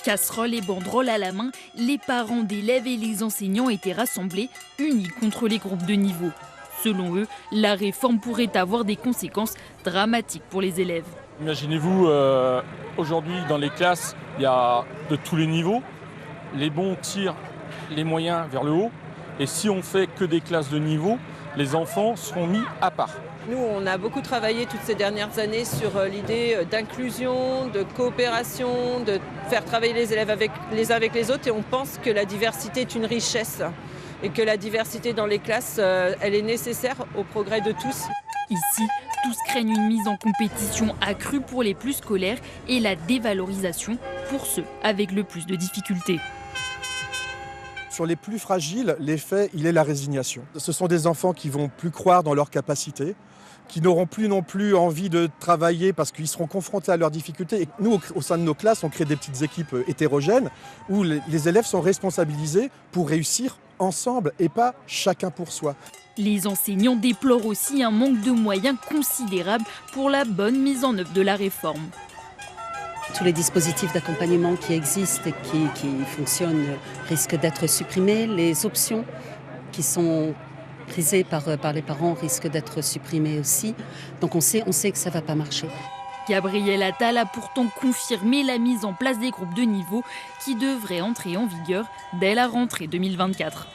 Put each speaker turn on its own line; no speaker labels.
Casseroles et banderoles à la main, les parents d'élèves et les enseignants étaient rassemblés, unis contre les groupes de niveau. Selon eux, la réforme pourrait avoir des conséquences dramatiques pour les élèves.
Imaginez-vous, aujourd'hui dans les classes, il y a de tous les niveaux. Les bons tirent les moyens vers le haut. Et si on fait que des classes de niveau, les enfants seront mis à part.
Nous, on a beaucoup travaillé toutes ces dernières années sur l'idée d'inclusion, de coopération, de faire travailler les élèves les uns avec les autres. Et on pense que la diversité est une richesse et que la diversité dans les classes, elle est nécessaire au progrès de tous.
Ici, tous craignent une mise en compétition accrue pour les plus scolaires et la dévalorisation pour ceux avec le plus de difficultés.
Sur les plus fragiles, l'effet, il est la résignation. Ce sont des enfants qui vont plus croire dans leurs capacités, qui n'auront plus non plus envie de travailler parce qu'ils seront confrontés à leurs difficultés. Et nous, au sein de nos classes, on crée des petites équipes hétérogènes où les élèves sont responsabilisés pour réussir ensemble et pas chacun pour soi.
Les enseignants déplorent aussi un manque de moyens considérable pour la bonne mise en œuvre de la réforme.
Tous les dispositifs d'accompagnement qui existent et qui fonctionnent risquent d'être supprimés. Les options qui sont prisées par les parents risquent d'être supprimées aussi. Donc on sait que ça ne va pas marcher.
Gabriel Attal a pourtant confirmé la mise en place des groupes de niveau qui devraient entrer en vigueur dès la rentrée 2024.